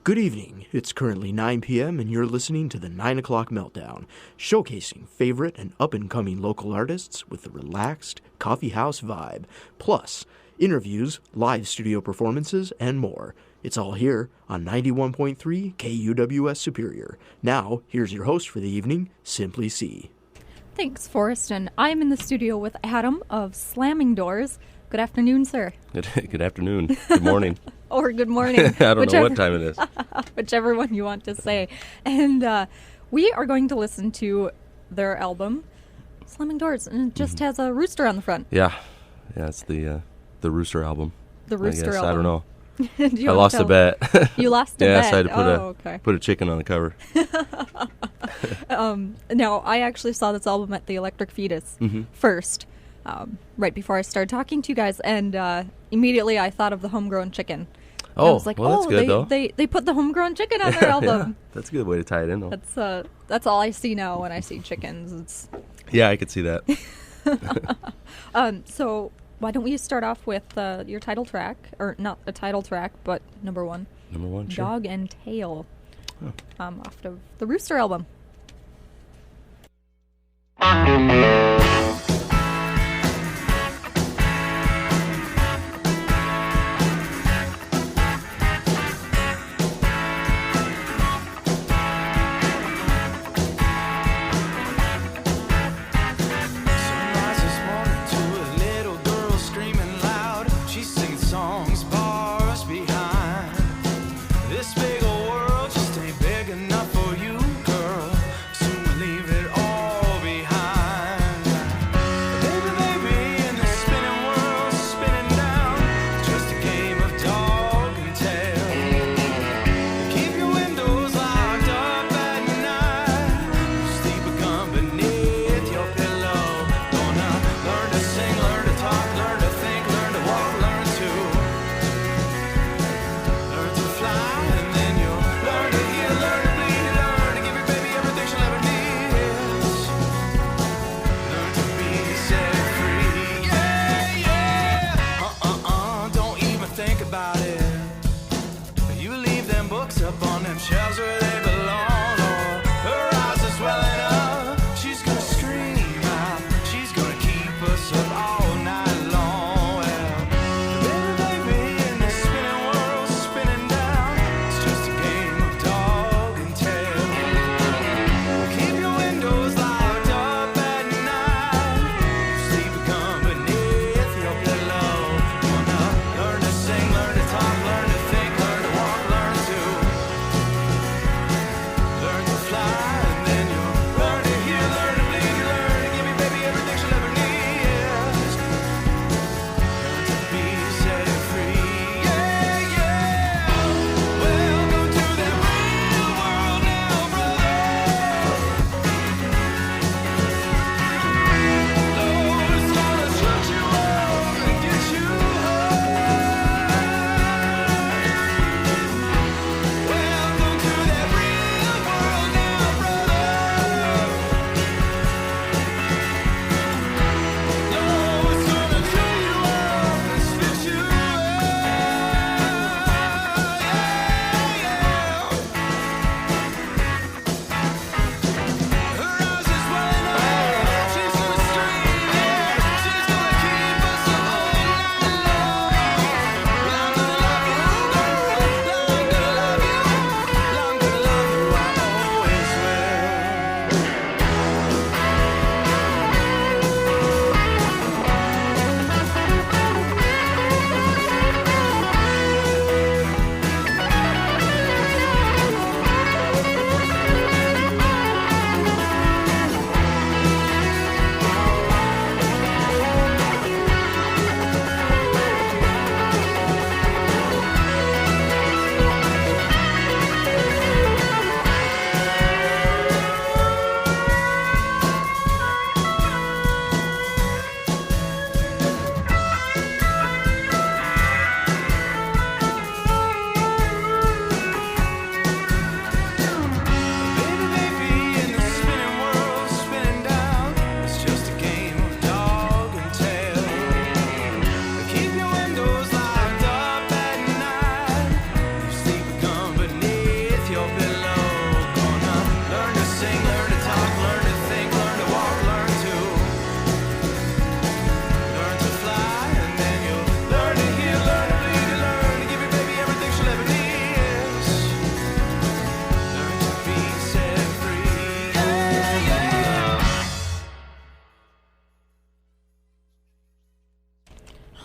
Good evening. It's currently 9 p.m. and you're listening to the 9 O'Clock Meltdown, showcasing favorite and up-and-coming local artists with a relaxed coffee house vibe, plus interviews, live studio performances, and more. It's all here on 91.3 KUWS Superior. Now, here's your host for the evening, Simply C. Thanks, Forrest, and I'm in the studio with Adam of Slamming Doors. Good afternoon, sir. Good afternoon. Good morning. Or good morning. I don't know what time it is. Whichever one you want to say. And we are going to listen to their album, Slamming Doors, and it just has a rooster on the front. Yeah, it's the Rooster album. The Rooster album. I don't know. I lost a bet. You lost a bet? Yeah, so I had to put a chicken on the cover. Now, I actually saw this album at the Electric Fetus first, right before I started talking to you guys, and immediately I thought of the Homegrown Chicken. Oh, I was like, well, that's good, though. They put the Homegrown Chicken on their album. Yeah, that's a good way to tie it in, though. That's all I see now when I see chickens. Yeah, I could see that. So why don't we start off with your title track, or not a title track, but number one. Number one, sure. Dog and Tail, off of the Rooster album. Learn to talk,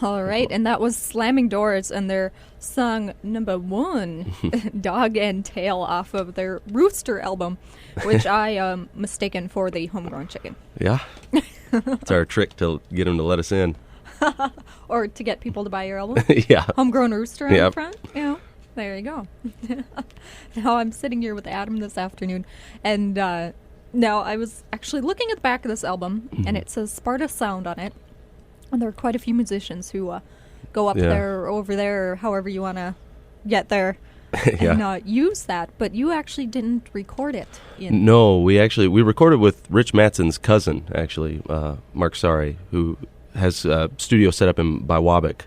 All right, and that was Slamming Doors and their song number 1, Dog and Tail, off of their Rooster album, which I mistaken for the Homegrown Chicken. Yeah. It's our trick to get them to let us in. Or to get people to buy your album. Yeah. Homegrown Rooster on the front. There you go. Now I'm sitting here with Adam this afternoon, and now I was actually looking at the back of this album, and it says Sparta Sound on it. And there are quite a few musicians who go up there or over there, or however you want to get there, and use that. But you actually didn't record it. No, we recorded with Rich Mattson's cousin, actually, Mark Sari, who has a studio set up in Biwabik,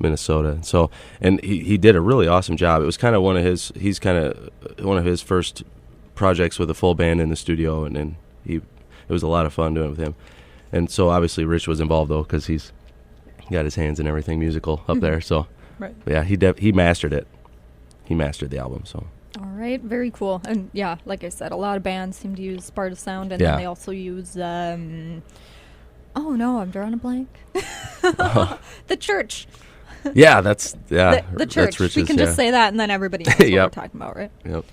Minnesota. And he did a really awesome job. It was kind of one of his first projects with a full band in the studio, and it was a lot of fun doing it with him. And so obviously Rich was involved though, because he's got his hands in everything musical up there. So yeah, he mastered it. He mastered the album. So. All right, very cool. And yeah, like I said, a lot of bands seem to use Sparta Sound, and then they also use. Oh no, I'm drawing a blank. The Church. Yeah, the Church. That's Rich's, we can just say that, and then everybody knows what we're talking about, right? Yep.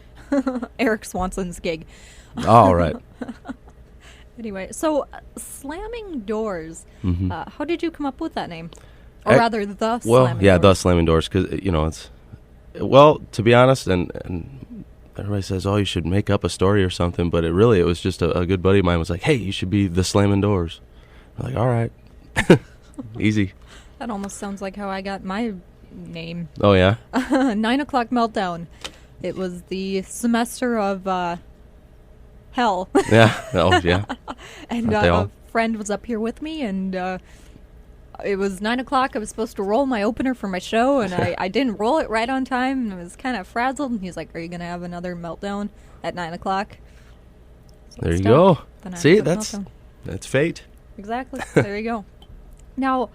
Eric Swanson's gig. All right. Anyway, so Slamming Doors. How did you come up with that name? Or rather, the Slamming Doors. The Slamming Doors, because it's to be honest, and everybody says, oh, you should make up a story or something, but it was just a good buddy of mine was like, hey, you should be the Slamming Doors. I'm like, all right, easy. That almost sounds like how I got my name. Oh yeah. 9 O'Clock Meltdown. It was the semester of hell. Yeah. Oh yeah. And a friend was up here with me, and it was 9 o'clock. I was supposed to roll my opener for my show, and I didn't roll it right on time, and I was kind of frazzled. And he's like, "Are you going to have another meltdown at 9 o'clock?" So there you go. See, that's fate. Exactly. There you go. Now,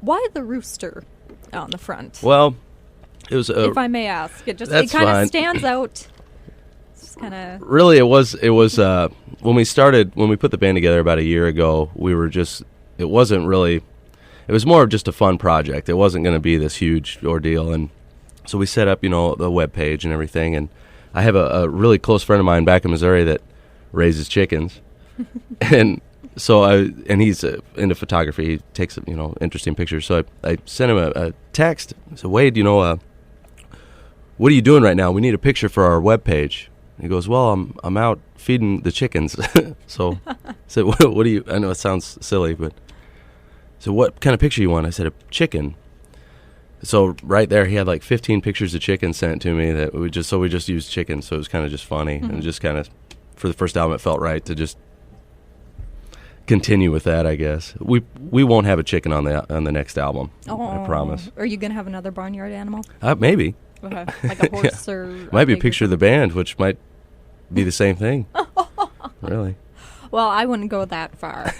why the rooster on the front? Well, it was if I may ask, it kind of stands out. It's kind of really it was when we put the band together about a year ago. It was more of just a fun project. It wasn't going to be this huge ordeal, and so we set up the web page and everything. And I have a really close friend of mine back in Missouri that raises chickens, and he's into photography. He takes interesting pictures. So I sent him a text. I said, Wade, what are you doing right now? We need a picture for our webpage. He goes, well, I'm out feeding the chickens. So I said, what do you? I know it sounds silly, but so what kind of picture you want? I said, a chicken. So right there, he had like 15 pictures of chickens sent to me that we just used chickens. So it was kind of just funny, and just kind of for the first album, it felt right to just continue with that, I guess. We won't have a chicken on the next album. I promise. Are you gonna have another barnyard animal? Maybe. Okay. Like a horse or might be a picture of the band, which might be the same thing. Really. Well, I wouldn't go that far.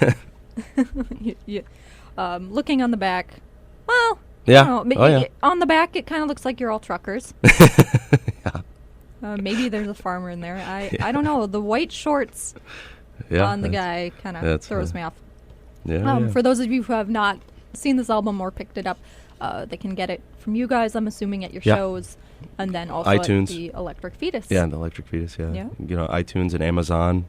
Looking on the back, well, yeah. On the back, it kind of looks like you're all truckers. Maybe there's a farmer in there. I don't know. The white shorts on the guy kind of throws me off. Yeah, For those of you who have not seen this album or picked it up, they can get it from you guys, I'm assuming, at your shows, and then also iTunes. At the Electric Fetus. Yeah, the Electric Fetus, yeah. iTunes and Amazon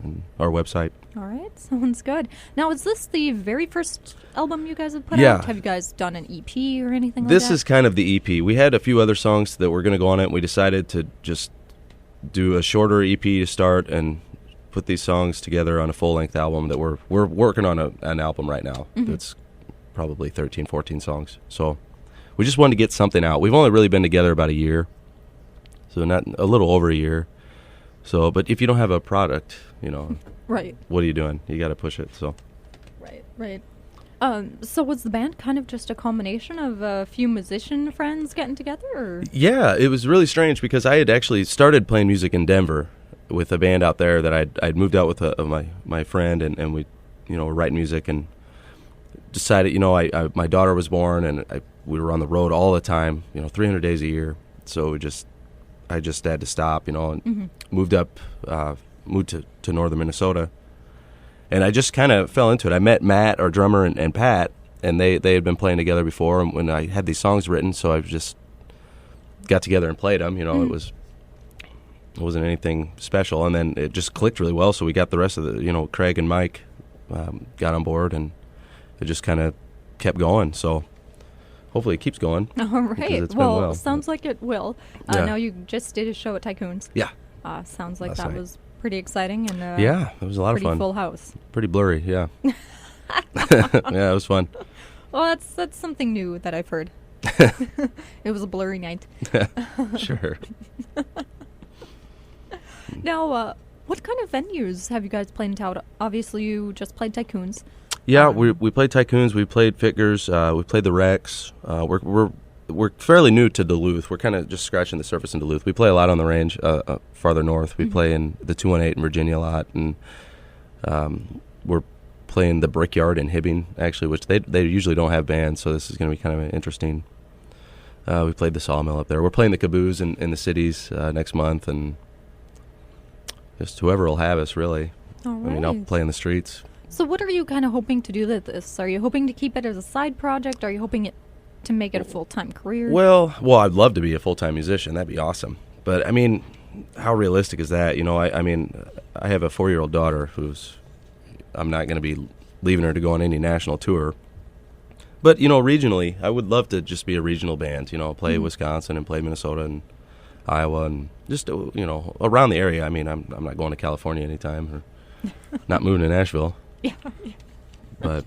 and our website. All right, sounds good. Now, is this the very first album you guys have put out? Have you guys done an EP or anything like that? This is kind of the EP. We had a few other songs that were going to go on it, and we decided to just do a shorter EP to start and put these songs together on a full-length album that we're working on an album right now. That's probably 13, 14 songs. So we just wanted to get something out. We've only really been together about a year, so not a little over a year. So, but if you don't have a product, right, what are you doing? You got to push it. So, right. So was the band kind of just a combination of a few musician friends getting together? Or? Yeah, it was really strange because I had actually started playing music in Denver with a band out there that I'd moved out with my friend, and we were writing music, and decided my daughter was born, and we were on the road all the time, 300 days a year. So I just had to stop, and moved to northern Minnesota, and I just kind of fell into it. I met Matt, our drummer, and Pat, and they had been playing together before, and when I had these songs written, so I just got together and played them. It wasn't anything special, and then it just clicked really well. So we got the rest of the, Craig and Mike got on board, and it just kind of kept going. So hopefully it keeps going. All right. It's been well. Sounds like it will. Yeah. Now you just did a show at Tycoons. Yeah. Sounds like Last that night. was pretty exciting and yeah, it was a lot of pretty fun. full house. Pretty blurry, yeah. Yeah, it was fun. Well, that's something new that I've heard. It was a blurry night. Sure. Now, what kind of venues have you guys played in town? Obviously, you just played Tycoons. Yeah, we played Tycoons, we played Figures, we played the Rex. We're fairly new to Duluth. We're kind of just scratching the surface in Duluth. We play a lot on the range, farther north. We play in the 218 in Virginia a lot, and we're playing the Brickyard in Hibbing, actually, which they usually don't have bands, so this is going to be kind of interesting. We played the Sawmill up there. We're playing the KUWS in the cities next month, and just whoever will have us, really. All right. I mean, I'll play in the streets. So what are you kind of hoping to do with this? Are you hoping to keep it as a side project? Are you hoping to make it a full-time career? Well, I'd love to be a full-time musician. That'd be awesome. But, I mean, how realistic is that? I mean, I have a 4-year-old daughter I'm not going to be leaving her to go on any national tour. But, regionally, I would love to just be a regional band, play Wisconsin and play Minnesota and Iowa and just, around the area. I mean, I'm not going to California anytime or not moving to Nashville. Yeah. But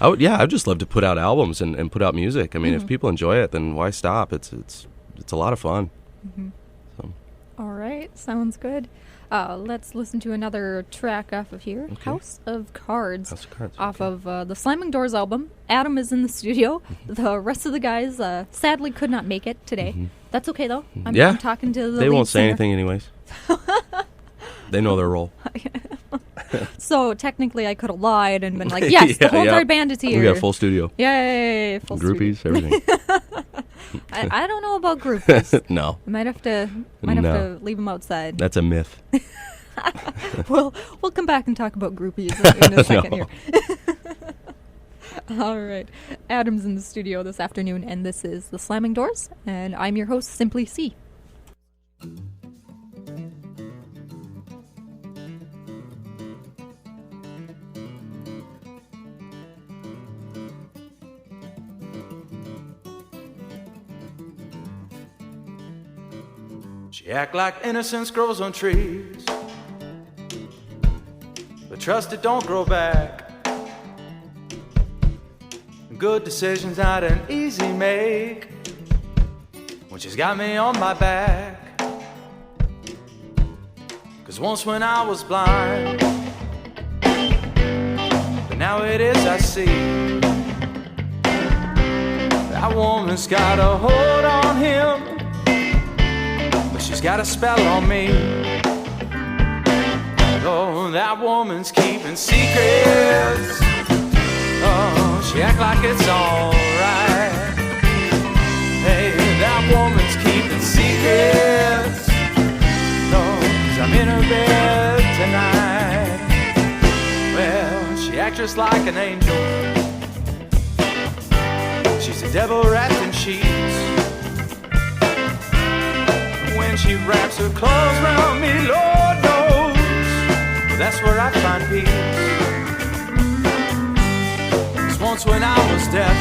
I'd just love to put out albums and put out music. I mean, if people enjoy it, then why stop? It's a lot of fun. So. All right, sounds good. Let's listen to another track off of here. Okay. House of Cards. House of Cards, Off okay. of the Slamming Doors album. Adam is in the studio. The rest of the guys sadly could not make it today. That's okay, though. I'm talking to the They lead won't say singer. anything anyways. They know their role. So technically I could have lied and been like, yes, the whole entire band is here. We got a full studio. Yay, full Groupies, studio. everything. I don't know about groupies. No. I might have to leave them outside. That's a myth. We'll come back and talk about groupies in a second here. All right. Adam's in the studio this afternoon, and this is The Slamming Doors, and I'm your host, Simply C. She act like innocence grows on trees, but trust it don't grow back. Good decisions not an easy make when she's got me on my back. 'Cause once when I was blind, but now it is I see. That woman's got a hold on him, but she's got a spell on me. Oh, that woman's keeping secrets. Oh, she act like it's alright. Hey, that woman's keeping secrets. Oh, 'cause I'm in her bed tonight. Well, she acts just like an angel. She's a devil wrapped in sheets. When she wraps her clothes around me, Lord knows, well, that's where I find peace. Once when I was deaf,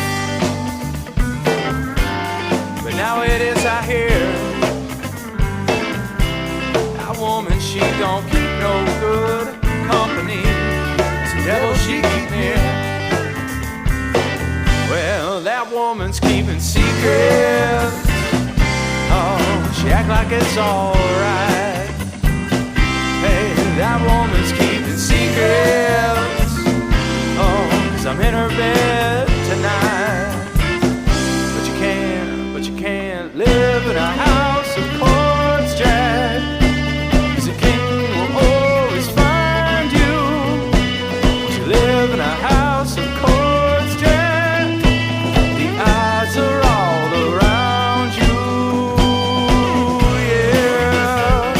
but now it is I hear. That woman, she don't keep no good company. It's the devil she keep near. Well, that woman's keeping secrets. Oh, she act like it's alright. Hey, that woman's keeping secrets. Oh, 'cause I'm in her bed tonight. But you can't live in a house of cards, Jack. 'Cause the king will always find you. But you live in a house of cards, Jack. The odds are all around you, yeah.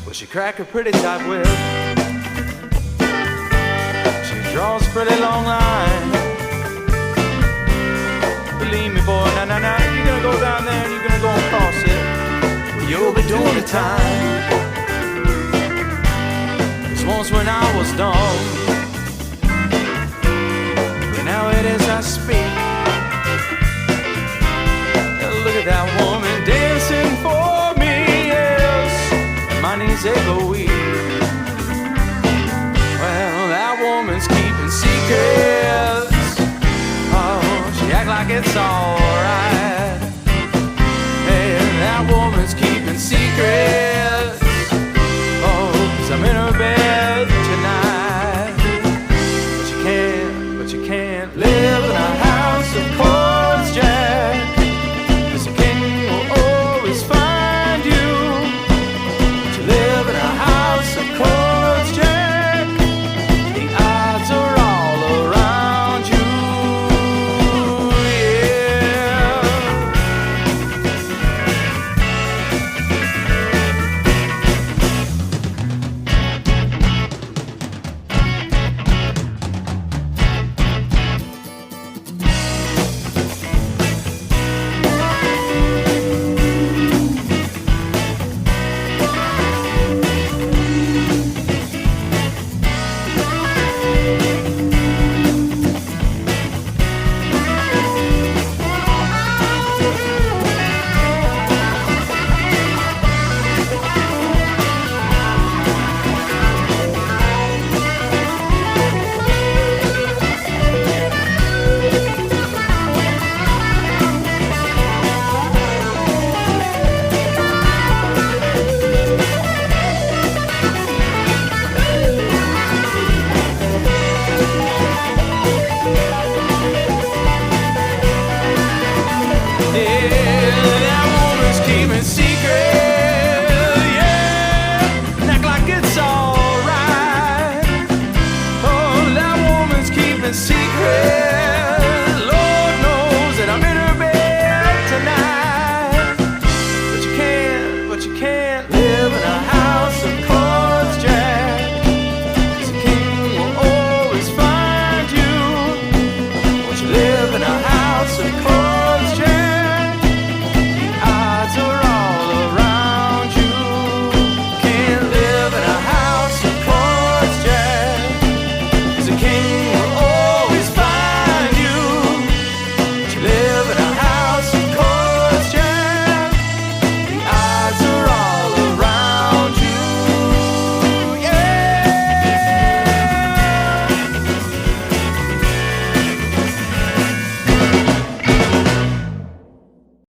Well, she crack a pretty tight whip. Oh, it's a pretty long line. Believe me, boy, now, if you're gonna go down there and you're gonna go across it, well, you'll be doing the time. 'Cause once when I was dumb, and now it is I speak.